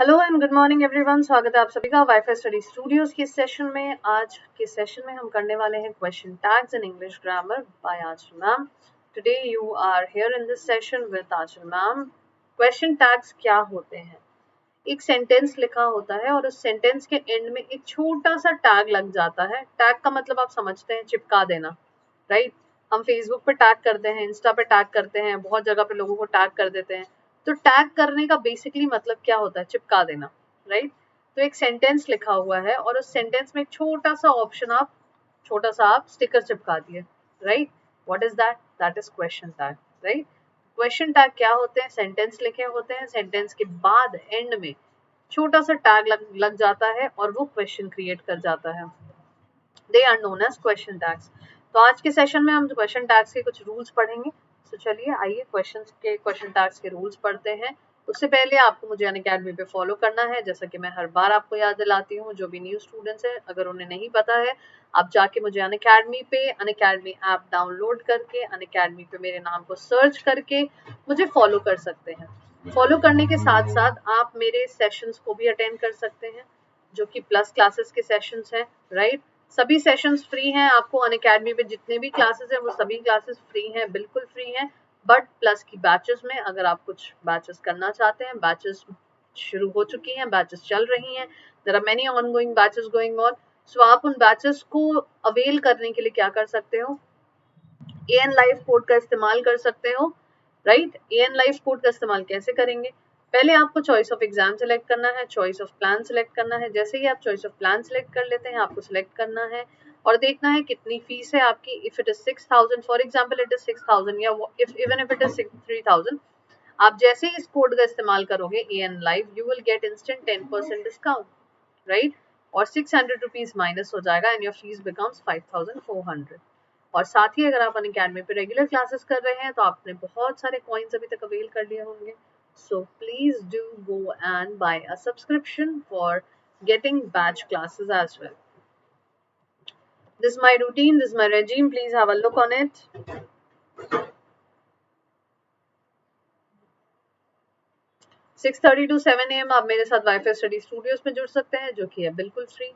Hello and good morning everyone. स्वागत है आप सभी का वाईफाई स्टडी स्टूडियोज के सेशन में। आज के सेशन में हम करने वाले हैं question tags in English grammar by Anchal ma'am. Today you are here in this session with Anchal ma'am. Question tags क्या होते हैं? एक सेंटेंस लिखा होता है और उस सेंटेंस के एंड में एक छोटा सा टैग लग जाता है। टैग का मतलब आप समझते हैं, चिपका देना, राइट? हम फेसबुक पे टैग करते हैं, इंस्टा पे टैग करते हैं, बहुत जगह पे लोगों को टैग कर देते हैं। तो टैग करने का बेसिकली मतलब क्या होता है? चिपका देना, राइट? तो एक सेंटेंस लिखा हुआ है और उस सेंटेंस में एक छोटा सा ऑप्शन छोटा सा आप स्टिकर चिपका दिए, right? What is that? That is question tag, right? Question tag क्या होते हैं? सेंटेंस लिखे होते हैं, सेंटेंस के बाद एंड में छोटा सा टैग लग जाता है और वो क्वेश्चन क्रिएट कर जाता है। They are known as question tags. तो आज के सेशन में हम क्वेश्चन टैग्स के कुछ रूल्स पढ़ेंगे। तो चलिए आइए क्वेश्चन टैग्स के रूल्स पढ़ते हैं। उससे पहले आपको मुझे अनअकैडमी पे फॉलो करना है, जैसा कि मैं हर बार आपको याद दिलाती हूँ। जो भी न्यू स्टूडेंट्स हैं, अगर उन्हें नहीं पता है, आप जाके मुझे अनअकैडमी ऐप डाउनलोड करके अनअकैडमी पे मेरे नाम को सर्च करके मुझे फॉलो कर सकते हैं। फॉलो करने के साथ साथ आप मेरे सेशंस को भी अटेंड कर सकते हैं, जो कि प्लस क्लासेस के सेशंस हैं, राइट? सभी सेशंस फ्री हैं। आपको अनअकैडमी पे जितने भी क्लासेस हैं वो सभी क्लासेस फ्री हैं, बिल्कुल फ्री हैं। बट प्लस की बैचेस में अगर आप कुछ बैचेस करना चाहते हैं, बैचेस शुरू हो चुकी हैं, बैचेस चल रही हैं, there are many ongoing batches going on. So आप उन बैचेस को अवेल करने के लिए क्या कर सकते हो? एएन लाइव कोड का इस्तेमाल कर सकते हो, राइट? एएन लाइव कोड का इस्तेमाल कैसे करेंगे? पहले आपको चॉइस ऑफ एग्जाम सेलेक्ट करना है, चॉइस ऑफ प्लान सेलेक्ट करना है। जैसे ही आप चॉइस ऑफ प्लान सेलेक्ट कर लेते हैं, आपको सेलेक्ट करना है और देखना है कितनी फीस है आपकी। If it is 6000, for example it is 6000, या इवन इफ इट इज 3000, आप जैसे ही इस कोड का इस्तेमाल करोगे AN live, you will get instant 10% discount, right? और 600 रुपीज माइनस हो जाएगा एंड योर फीस बिकम्स 5400। और साथ ही अगर आप अनअकैडमी पे रेगुलर क्लासेस कर रहे हैं तो आपने बहुत सारे कॉइन्स अभी तक अवेल कर लिए होंगे। So please do go and buy a subscription for getting batch classes as well. This is my routine, this is my regime. Please have a look on it. 6:30 to 7 AM आप मेरे साथ wifi study studios में जुड़ सकते हैं, जो कि है बिल्कुल फ्री।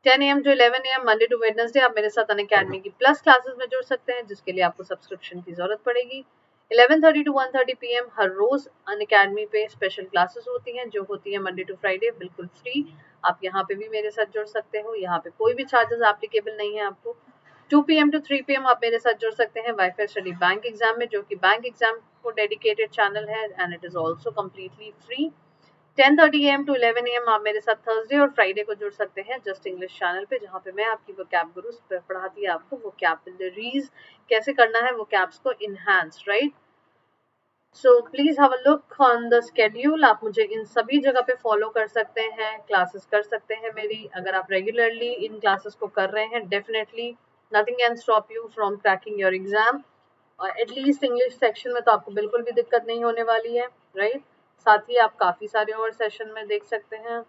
10 AM to 11 AM Monday to Wednesday आप मेरे साथ अनअकैडमी की प्लस क्लासेस में जुड़ सकते हैं, जिसके लिए आपको सब्सक्रिप्शन की जरूरत पड़ेगी। 11:30 to 1:30 PM हर रोज अनअकैडमी पे स्पेशल क्लासेस होती हैं, जो होती है मंडे टू फ्राइडे, बिल्कुल फ्री। आप यहाँ पे भी मेरे साथ जुड़ सकते हो, यहाँ पे कोई भी चार्जेस एप्लीकेबल नहीं है आपको। 2 PM to 3 PM आप मेरे साथ जुड़ सकते हैं वाईफाई स्टडी बैंक एग्जाम में, जो कि बैंक एग्जाम को डेडिकेटेड चैनल है and it is also completely free. 10:30 AM to 11 AM आप मेरे साथ थर्सडे और फ्राइडे को जुड़ सकते हैं जस्ट इंग्लिश चैनल पे, जहाँ पे मैं आपकी वो कैब गुरु पढ़ाती है आपको वो कैपिलरीज कैसे करना है, वो कैप्स को enhance, right? So please have a look on the schedule. आप मुझे इन सभी जगह पे फॉलो कर सकते हैं, क्लासेस कर सकते हैं मेरी। अगर आप रेगुलरली इन क्लासेस को कर रहे हैं, definitely nothing can stop you from cracking your exam. At least English section में तो आपको बिल्कुल भी दिक्कत नहीं होने वाली है, राइट? साथ ही आप काफी सारे और सेशन में देख सकते हैं।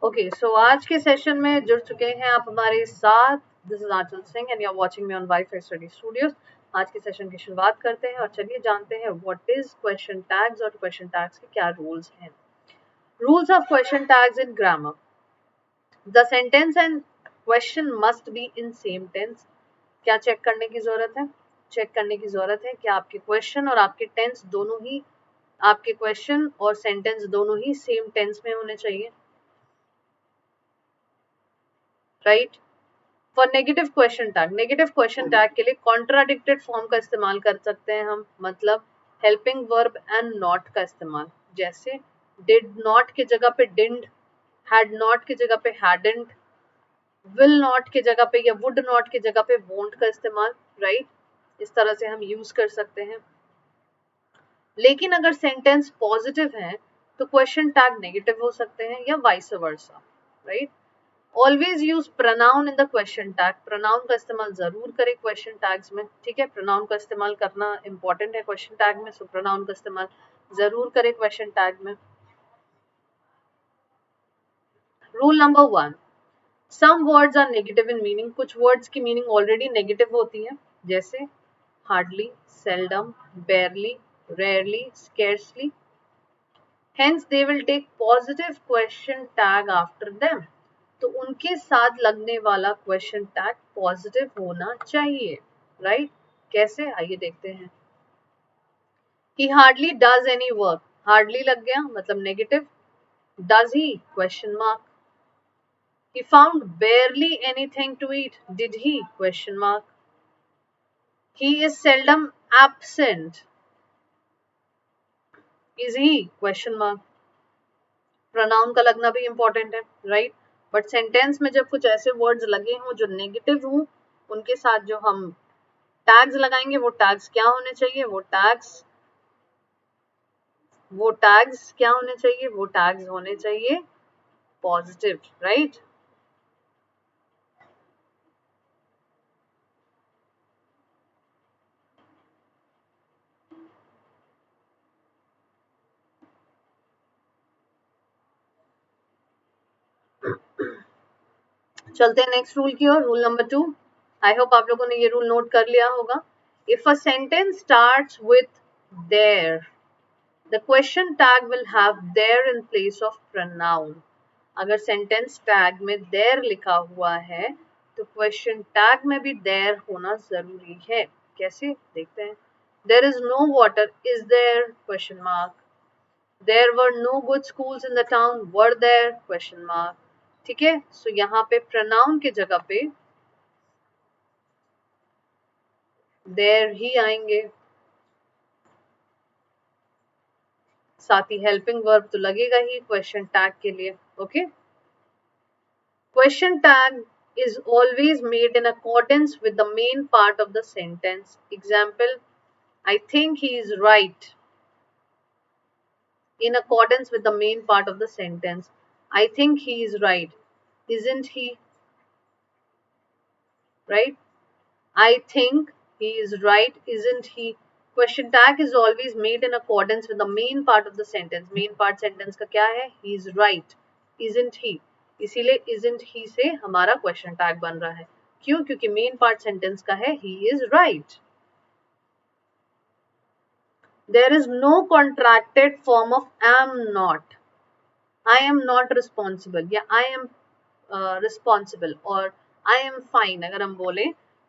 ओके, सो आज के सेशन में जुड़ चुके हैं आप हमारे साथ। This is Anchal Singh and you are watching me on Wifistudy studios. आज के सेशन की शुरुआत करते हैं और चलिए जानते हैं व्हाट इज क्वेश्चन टैग्स और क्वेश्चन टैग्स के क्या रूल्स हैं। Rules of question tags in grammar. The sentence and question must be in same tense. क्या चेक करने की जरूरत है? चेक करने की जरूरत है कि आपके क्वेश्चन और आपके टेंस दोनों ही, आपके क्वेश्चन और सेंटेंस दोनों ही सेम टेंस में होने चाहिए, right? For negative question tag के लिए कॉन्ट्राडिक्टेड फॉर्म का इस्तेमाल कर सकते हैं हम, मतलब हेल्पिंग वर्ब एंड नॉट का इस्तेमाल। जैसे डिड नॉट की जगह पे डिडंट, हैड नॉट की जगह पे हैडंट, विल नॉट की जगह पे या वुड नॉट की जगह पे वोंट का इस्तेमाल, राइट? इस तरह से हम यूज कर सकते हैं। लेकिन अगर सेंटेंस पॉजिटिव है तो क्वेश्चन टैग नेगेटिव हो सकते हैं या vice versa, right. Always use pronoun in the question tag, pronoun का इस्तेमाल जरूर करें क्वेश्चन टैग्स में, ठीक है। प्रोनाउन का इस्तेमाल करना इंपॉर्टेंट है क्वेश्चन टैग में, सो प्रोनाउन का इस्तेमाल जरूर करें क्वेश्चन टैग में। Rule number 1, some words are negative in meaning, कुछ वर्ड्स की मीनिंग ऑलरेडी नेगेटिव होती है, जैसे hardly, seldom, barely, rarely, scarcely. Hence they will take positive question tag after them. तो उनके साथ लगने वाला क्वेश्चन टैग पॉजिटिव होना चाहिए, राइट। कैसे, आइए देखते हैं। He hardly does any work, hardly लग गया मतलब negative, does he question mark। He found barely anything to eat, did he question mark। He is seldom absent, is he question mark। Pronoun का लगना भी इंपॉर्टेंट है, right. But sentence में जब कुछ ऐसे वर्ड्स लगे हों जो नेगेटिव हों, उनके साथ जो हम टैग्स लगाएंगे वो टैग्स क्या होने चाहिए, वो टैग्स क्या होने चाहिए, वो टैग्स होने चाहिए पॉजिटिव, राइट। चलते हैं नेक्स्ट रूल की ओर, रूल नंबर 2। आई होप आप लोगों ने ये रूल नोट कर लिया होगा। If a sentence starts with there, the question tag will have there in place of pronoun। अगर सेंटेंस टैग में देयर लिखा हुआ है तो क्वेश्चन टैग में भी देयर होना जरूरी है। कैसे, देखते हैं। There is no water, is there question mark. There were no good schools in the town, were there question mark. ठीक है, सो यहाँ पे प्रोनाउन की जगह पे देयर ही आएंगे, साथ ही हेल्पिंग वर्ब तो लगेगा ही क्वेश्चन टैग के लिए, okay. Question tag is always made in accordance with the main part of the sentence. Example, I think he is right. In accordance with the main part of the sentence. I think he is right. Isn't he? Right? I think he is right. Isn't he? Question tag is always made in accordance with the main part of the sentence. Main part sentence का क्या है? He is right. Isn't he? इसीलिए isn't he से हमारा question tag बन रहा है। क्यों? क्योंकि main part sentence का है he is right. There is no contracted form of am not. I am not responsible या I am responsible और I am fine अगर हम बोले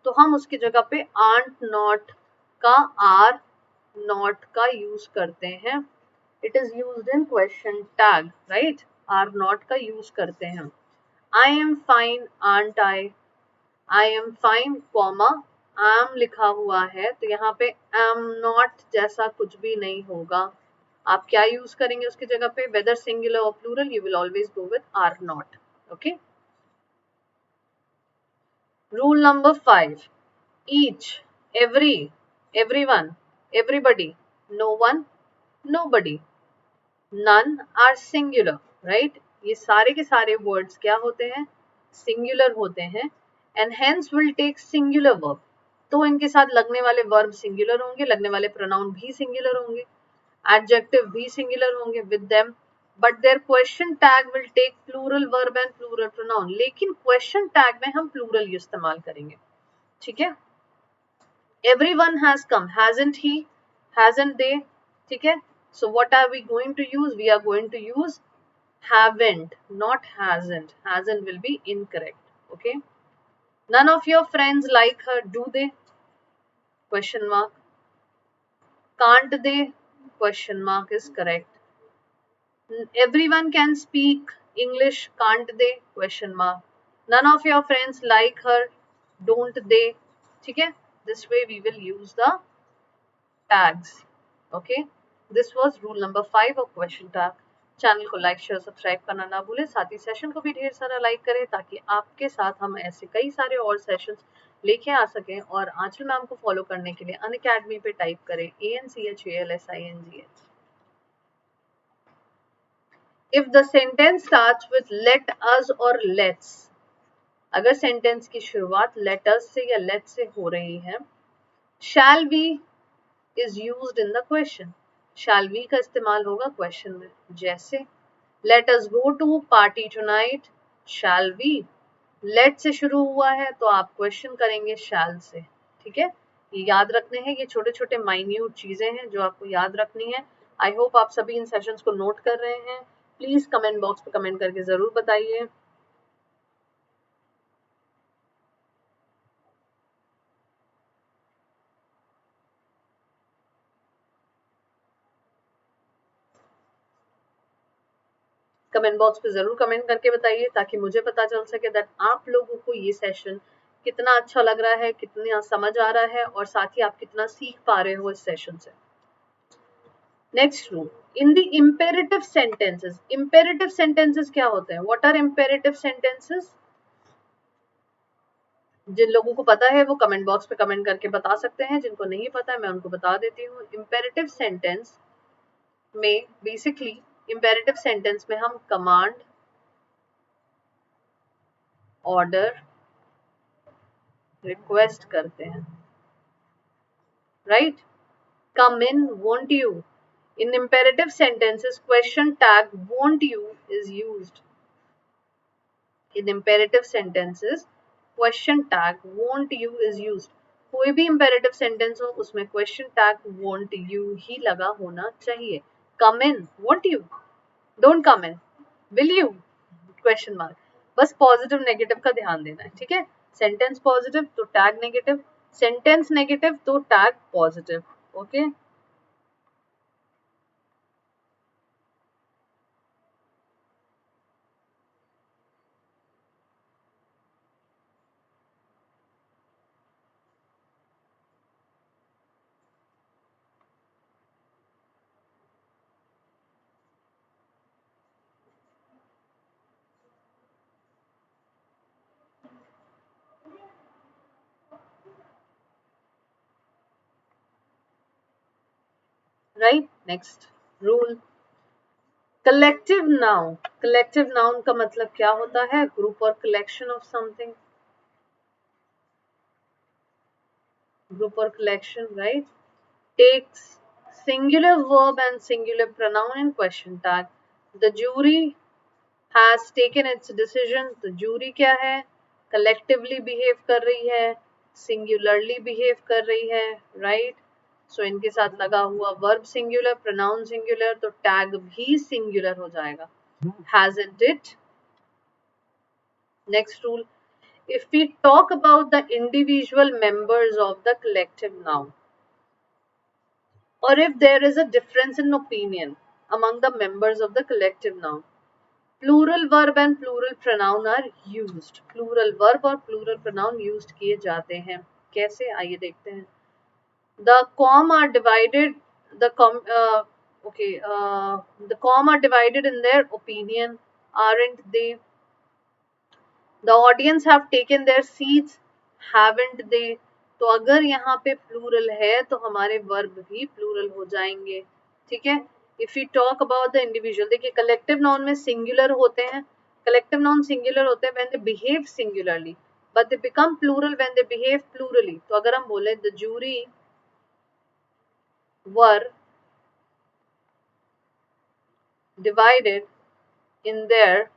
तो हम उसकी जगह पे aren't not का are not का यूज करते हैं। It is used in question tag, right? are not का यूज करते हैं। I am fine, aren't I? I am fine, comma am लिखा हुआ है तो यहाँ पे am not जैसा कुछ भी नहीं होगा। आप क्या यूज करेंगे उसकी जगह पे, वेदर सिंगुलर और plural, you will always go with are not, okay. Rule number 5, each, every, everyone, everybody, no one, nobody, none are singular, right. ये सारे के सारे वर्ड्स क्या होते हैं, सिंगुलर होते हैं, and hence will take singular verb. तो इनके साथ लगने वाले वर्ब सिंगुलर होंगे, लगने वाले प्रोनाउन भी सिंगुलर होंगे, एडजेक्टिव भी सिंगुलर होंगे with them, but their question tag will take plural verb and plural pronoun. लेकिन क्वेश्चन टैग में हम प्लूरल इस्तेमाल करेंगे, ठीक है। Everyone has come, hasn't he, hasn't they, ठीक है। So what are we going to use, we are going to use haven't, not hasn't. Hasn't will be incorrect, okay. None of your friends like her, do they question mark। Can't they question mark is correct। Everyone can speak English, can't they question mark। None of your friends like her, don't they, ठीक है। This way we will use the tags, okay। This was rule number 5 of question tag। Channel को like share subscribe करना ना भूलें, साथ ही session को भी ढेर सारा लाइक करें ताकि आपके साथ हम ऐसे कई सारे और सेशंस लेके आ सकें। और आंचल मैम को फॉलो करने के लिए अनअकैडमी पे टाइप करें ANCHALSINGH। If the sentence starts with let us or let's, अगर सेंटेंस की शुरुआत let us से या let से हो रही है, shall we is used in the question. shall we का इस्तेमाल होगा क्वेश्चन में, जैसे let us go to party tonight, shall we. let से शुरू हुआ है तो आप क्वेश्चन करेंगे shall से, ठीक है. ये याद रखने हैं, ये छोटे छोटे माइन्यूट चीजें हैं जो आपको याद रखनी है. आई होप आप सभी इन सेशंस को नोट कर रहे हैं. प्लीज कमेंट बॉक्स पे कमेंट करके जरूर बताइए. कमेंट बॉक्स पे जरूर कमेंट करके बताइए ताकि मुझे पता चल सके दैट आप लोगों को ये सेशन कितना अच्छा लग रहा है, कितना समझ आ रहा है और साथ ही आप कितना सीख पा रहे हो इस सेशन से. Next rule, in the imperative sentences. Imperative sentences क्या होते हैं? What are imperative sentences? जिन लोगों को पता है वो कमेंट बॉक्स पे कमेंट करके बता सकते हैं, जिनको नहीं पता है मैं उनको बता देती हूँ. इम्पेरेटिव सेंटेंस में बेसिकली, इम्पेरेटिव सेंटेंस में हम कमांड, ऑर्डर, रिक्वेस्ट करते हैं, right. come in, won't you. In imperative sentences, question tag won't you is used. In imperative sentences, question tag won't you is used. कोई भी imperative sentence हो उसमें question tag won't you ही लगा होना चाहिए. come in, won't you, don't come in, will you, question mark. बस positive negative का ध्यान देना है, ठीक है. सेंटेंस पॉजिटिव तो टैग नेगेटिव, सेंटेंस नेगेटिव तो tag positive. Okay. Right. Next rule, collective noun. Collective noun का मतलब क्या होता है? ग्रुप और कलेक्शन ऑफ समथिंग. ग्रुप और collection, right. Takes singular verb and singular pronoun in question tag. The jury has taken its decision. तो jury क्या है? collectively behave कर रही है, singularly behave कर रही है, right. सो इनके साथ लगा हुआ वर्ब सिंगुलर, प्रोनाउन सिंगुलर, तो टैग भी सिंगुलर हो जाएगा. hasn't it. Next rule, if we talk about the individual members of the collective noun, or if there is a difference in opinion among the members of the collective noun, plural verb and plural pronoun are used. plural verb और plural pronoun used किए जाते हैं. कैसे? आइए देखते हैं. The com are divided. The the com are divided in their opinion, aren't they? The audience have taken their seats, haven't they? तो अगर यहाँ पे प्लूरल है तो हमारे वर्ब भी प्लूरल हो जाएंगे, ठीक है. If you talk about the individual, देखिए कलेक्टिव नाउन में सिंगुलर होते हैं. कलेक्टिव नाउन सिंगुलर होते हैं when they behave singularly, but they become plural when they behave plurally. तो अगर हम बोले the jury were divided in their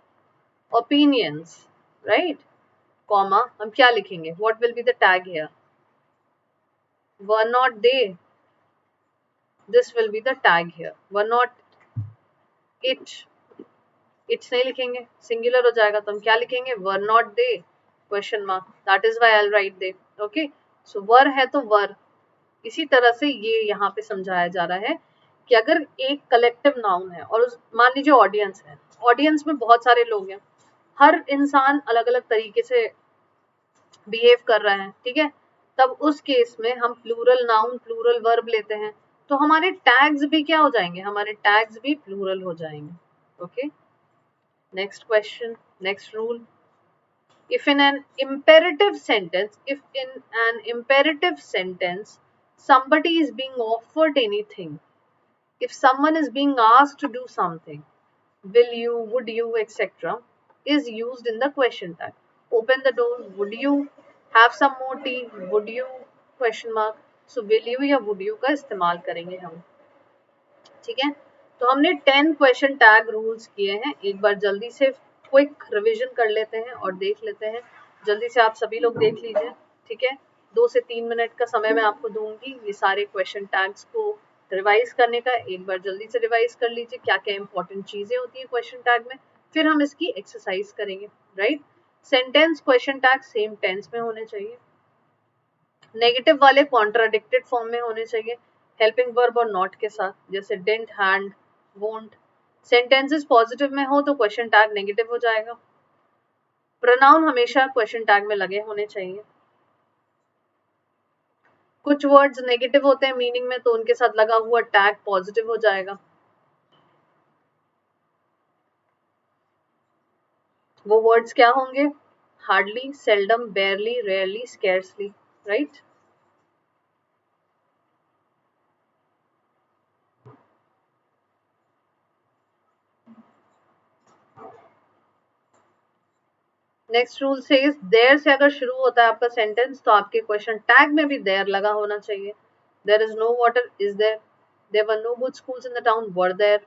opinions, right. comma, हम क्या लिखेंगे? what will be the tag here? were not they. this will be the tag here. were not it. it's नहीं लिखेंगे, singular हो जाएगा, तो हम क्या लिखेंगे? were not they, question mark. that is why I'll write they. okay. so were है तो were. इसी तरह से ये यहाँ पे समझाया जा रहा है कि अगर एक कलेक्टिव नाउन है और उस मान लीजिए ऑडियंस है, ऑडियंस में बहुत सारे लोग हैं, हर इंसान अलग अलग तरीके से बिहेव कर रहा है, ठीक है. तब उस केस में हम प्लूरल नाउन प्लूरल वर्ब लेते हैं, तो हमारे टैग्स भी क्या हो जाएंगे? हमारे टैग्स भी प्लूरल हो जाएंगे. Okay. Next question, next rule, if in an imperative sentence somebody is being offered anything, if someone is being asked to do something, will you, would you, etc. is used in the question tag. Open the door, would you have some more tea, would you, question mark. So will you या would you का इस्तेमाल करेंगे हम. ठीक है, तो हमने 10 question tag rules किए हैं. एक बार जल्दी से क्विक रिवीजन कर लेते हैं और देख लेते हैं. जल्दी से आप सभी लोग देख लीजिए. ठीक है, 2 से 3 मिनट का समय मैं आपको दूंगी ये सारे क्वेश्चन टैग्स को रिवाइज करने का. एक बार जल्दी से रिवाइज कर लीजिए क्या क्या इंपॉर्टेंट चीजें होती है क्वेश्चन टैग में, फिर हम इसकी एक्सरसाइज करेंगे. Right, sentence question tag same tense में होने चाहिए. नेगेटिव वाले कॉन्ट्राडिक्टेड फॉर्म में होने चाहिए हेल्पिंग वर्ब और नॉट के साथ, जैसे didn't, had, won't. Sentences positive में हो तो क्वेश्चन टैग नेगेटिव हो जाएगा. प्रोनाउन हमेशा क्वेश्चन टैग में लगे होने चाहिए. कुछ वर्ड्स नेगेटिव होते हैं मीनिंग में तो उनके साथ लगा हुआ टैग पॉजिटिव हो जाएगा. वो वर्ड्स क्या होंगे? Hardly, seldom, barely, rarely, scarcely. Right, next rule से देयर से अगर शुरू होता है आपका सेंटेंस तो आपके क्वेश्चन टैग में भी देयर लगा होना चाहिए. There is no water, is there. There were no good schools in the town, were there.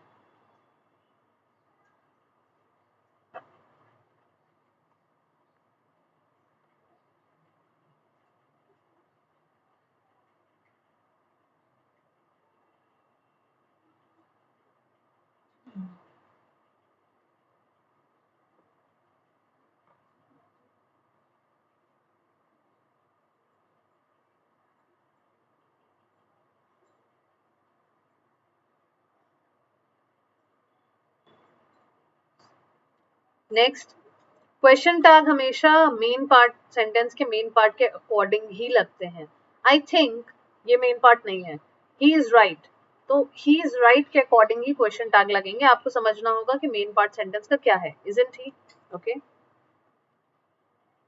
Next, question tag हमेशा मेन पार्ट, सेंटेंस के मेन पार्ट के अकॉर्डिंग ही लगते हैं. आई थिंक ये मेन पार्ट नहीं है. ही इज राइट, तो ही इज राइट के अकॉर्डिंग ही क्वेश्चन टैग लगेंगे. आपको समझना होगा कि मेन पार्ट सेंटेंस का क्या है. Isn't he. Okay,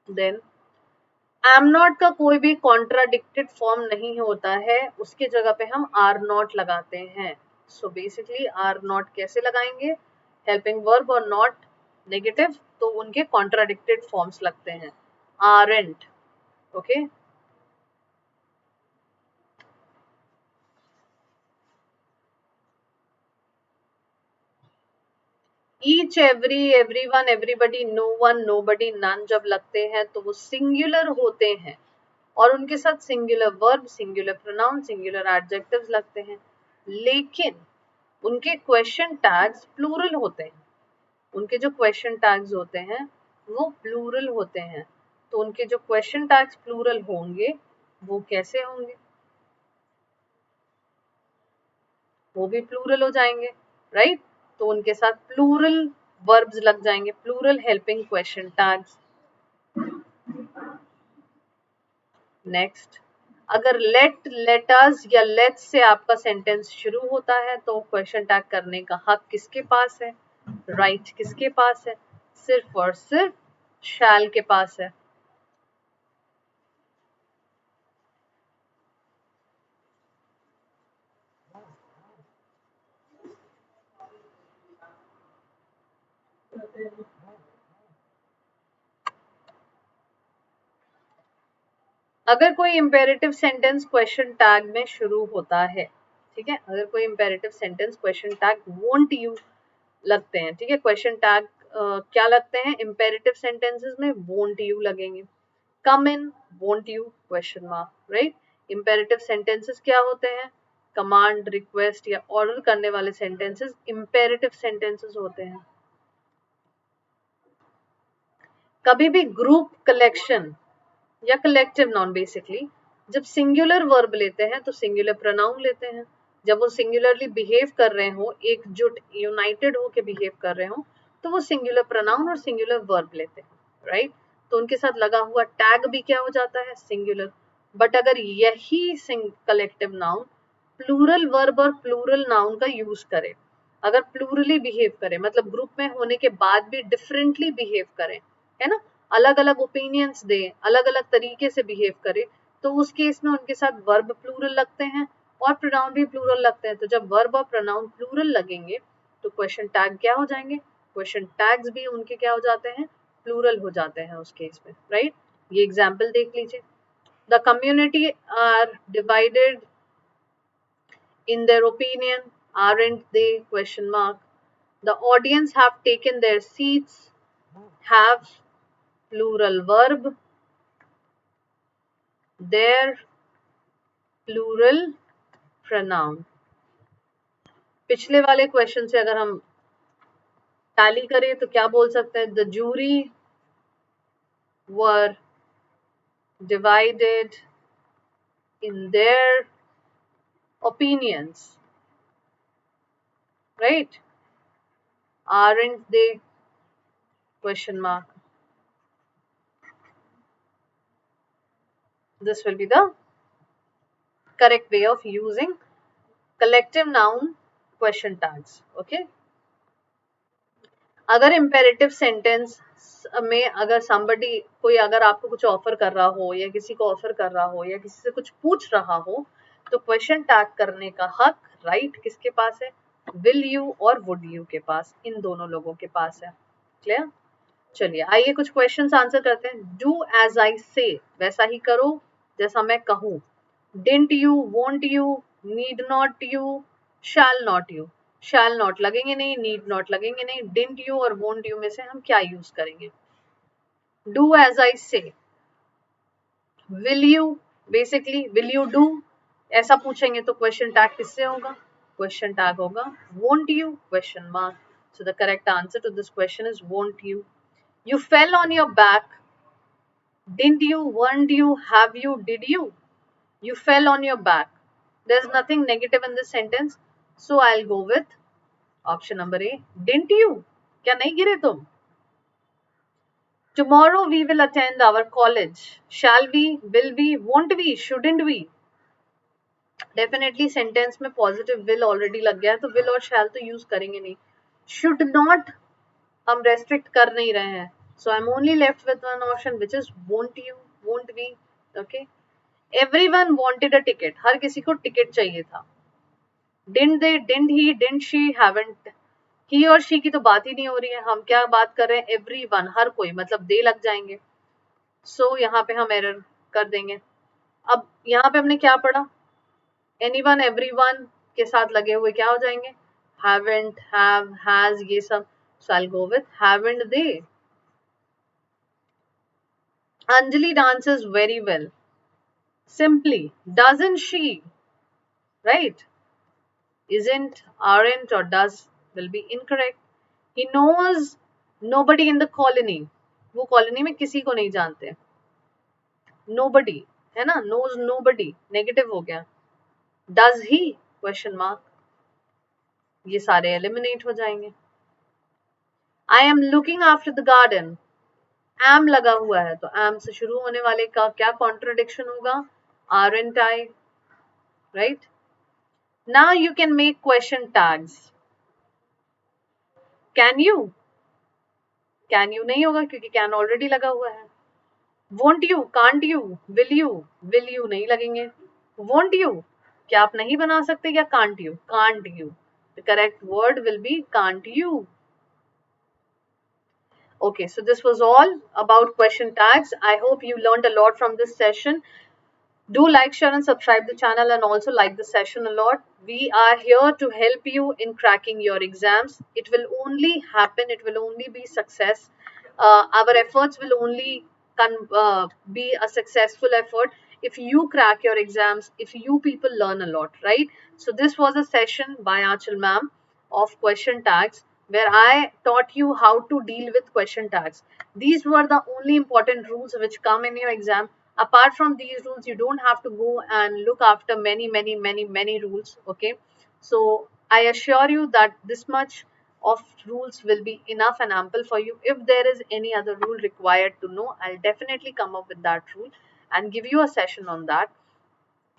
then am not का कोई भी कॉन्ट्राडिक्टेड फॉर्म नहीं होता है, उसके जगह पे हम आर नॉट लगाते हैं. सो बेसिकली आर नॉट कैसे लगाएंगे? हेल्पिंग वर्ब और नॉट नेगेटिव तो उनके कॉन्ट्राडिक्टेड फॉर्म्स लगते हैं. Aren't. Okay, each, every, everyone, everybody, no one, nobody, none जब लगते हैं तो वो सिंगुलर होते हैं और उनके साथ singular verb, singular pronoun, singular adjectives लगते हैं. लेकिन उनके क्वेश्चन टैग्स प्लूरल होते हैं. उनके जो क्वेश्चन टैग्स होते हैं वो प्लूरल होते हैं. तो उनके जो क्वेश्चन टैग्स प्लूरल होंगे वो कैसे होंगे? वो भी प्लूरल हो जाएंगे. राइट, तो उनके साथ प्लूरल वर्ब्स लग जाएंगे, plural helping question tags. Next, अगर लेट, लेटस या लेट्स से आपका सेंटेंस शुरू होता है तो क्वेश्चन टैग करने का हक किसके पास है? राइट, किसके पास है? सिर्फ और सिर्फ शैल के पास है. अगर कोई इंपेरेटिव सेंटेंस क्वेश्चन टैग में शुरू होता है, ठीक है, अगर कोई imperative sentence question tag won't you लगते हैं. ठीक है, क्वेश्चन टैग क्या लगते हैं इंपेरेटिव सेंटेंसेस में? वोंट यू लगेंगे. Come in, won't you, question mark. Right, imperative sentences क्या होते हैं? कमांड, रिक्वेस्ट या ऑर्डर करने वाले सेंटेंसेस इंपेरेटिव सेंटेंसेस होते हैं. कभी भी ग्रुप, कलेक्शन या कलेक्टिव नाउन, बेसिकली जब सिंगुलर वर्ब लेते हैं तो सिंगुलर प्रोनाउन लेते हैं. जब वो सिंगुलरली बिहेव कर रहे हो, एकजुट, यूनाइटेड होके बिहेव कर रहे हो, तो वो सिंगुलर प्रोनाउन और सिंगुलर वर्ब लेते हैं. राइट, तो उनके साथ लगा हुआ टैग भी क्या हो जाता है? सिंगुलर. बट अगर यही कलेक्टिव नाउन प्लूरल वर्ब और प्लूरल नाउन का यूज करे, अगर प्लूरली बिहेव करे, मतलब ग्रुप में होने के बाद भी डिफरेंटली बिहेव करे, है ना, अलग अलग ओपिनियंस दे, अलग अलग तरीके से बिहेव करे, तो उस केस में उनके साथ वर्ब प्लूरल लगते हैं और प्रोनाउन भी प्लूरल लगते हैं. तो जब वर्ब और प्रोनाउन प्लूरल लगेंगे तो क्वेश्चन टैग क्या हो जाएंगे, क्वेश्चन टैग्स भी उनके क्या हो जाते हैं, प्लूरल हो जाते हैं उस केस में, राइट। ये एग्जाम्पल देख लीजिए, the community are divided in their opinion, aren't they, question mark. The audience have taken their seats, have plural verb, their plural pronoun. पिछले वाले क्वेश्चन से अगर हम टैली करें तो क्या बोल सकते हैं, the jury were divided in their opinions, right? Aren't they, question mark. This will be the correct way of using collective noun question tags, okay? अगर इम्पेरेटिव सेंटेंस में अगर somebody कोई अगर आपको कुछ ऑफर कर रहा हो या किसी को ऑफर कर रहा हो या किसी से कुछ पूछ रहा हो तो क्वेश्चन टैग करने का हक राइट किसके पास है, विल यू और वुड यू के पास, इन दोनों लोगों के पास है। क्लियर? चलिए आइए कुछ क्वेश्चंस आंसर करते हैं। डू एज आई से, वैसा ही करो जैसा मैं कहूँ। Didn't you, won't you, need not you, shall not you. Shall not लगेंगे नहीं, नीड नॉट लगेंगे नहीं, डिडंट यू और वोंट यू में से हम क्या यूज करेंगे। Do as I say, will you, basically will you do ऐसा पूछेंगे तो क्वेश्चन टैग किससे होगा, क्वेश्चन टैग होगा won't you, question mark. So the correct answer to this question is won't you. You fell on your back. Didn't you, weren't you, have you, did you? You fell on your back. There's nothing negative in this sentence. So I'll go with option number A. Didn't you? क्या नहीं गिरे तुम? Tomorrow we will attend our college. Shall we, will we, won't we, shouldn't we? Definitely sentence में positive will already लग गया है तो will और shall तो use करेंगे नहीं। Should not हम restrict कर नहीं रहे हैं। So I'm only left with one option which is won't you, won't we, okay? Everyone wanted a ticket. हर किसी को टिकट चाहिए था। Didn't they, didn't he, didn't she, haven't. He और she की तो बात ही नहीं हो रही है, हम क्या बात कर रहे हैं, everyone, हर कोई, मतलब दे लग जाएंगे। So यहाँ पे हम एरर कर देंगे। अब यहाँ पे हमने क्या पढ़ा, anyone, everyone के साथ लगे हुए क्या हो जाएंगे, haven't, have, has, ये सब। So I'll go with haven't they. Anjali dances very well. Simply, doesn't she? Right? Isn't, aren't or does will be incorrect. He knows nobody in the colony. वो कॉलोनी में किसी को नहीं जानते। Nobody है ना, knows nobody नेगेटिव हो गया। Does he, क्वेश्चन मार्क, ये सारे एलिमिनेट हो जाएंगे। I am looking after the garden. am लगा हुआ है तो am से शुरू होने वाले का क्या कॉन्ट्रडिक्शन होगा, aren't I, right? Now you can make question tags. Can you, can you नहीं होगा क्योंकि can already लगा हुआ है। Won't you, can't you, will you नहीं लगेंगे। Won't you, क्या आप नहीं बना सकते क्या, can't you, can't you. The correct word will be can't you. Okay, so this was all about question tags. I hope you learned a lot from this session. Do like, share and subscribe the channel and also like the session a lot. We are here to help you in cracking your exams. It will only happen, it will only be success. Our efforts will only be a successful effort if you crack your exams, if you people learn a lot, right? So this was a session by Achal ma'am of question tags where I taught you how to deal with question tags. These were the only important rules which come in your exam. Apart from these rules, you don't have to go and look after many rules, okay? So I assure you that this much of rules will be enough and ample for you. If there is any other rule required to know, I'll definitely come up with that rule and give you a session on that.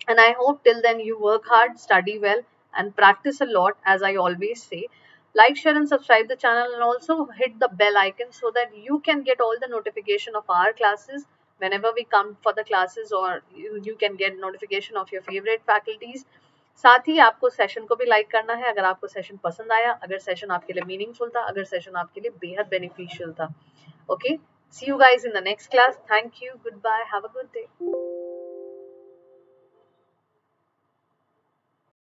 And I hope till then you work hard, study well and practice a lot, as I always say. Like, share and subscribe the channel and also hit the bell icon so that you can get all the notification of our classes whenever we come for the classes, or you can get notification of your favorite faculties. साथ ही आपको session को भी like करना है अगर आपको session पसंद आया, अगर सेशन आपके लिए मीनिंगफुल था, अगर सेशन आपके लिए बेहद बेनिफिशियल था। Okay, see you guys in the next class. Thank you, goodbye, have a good day.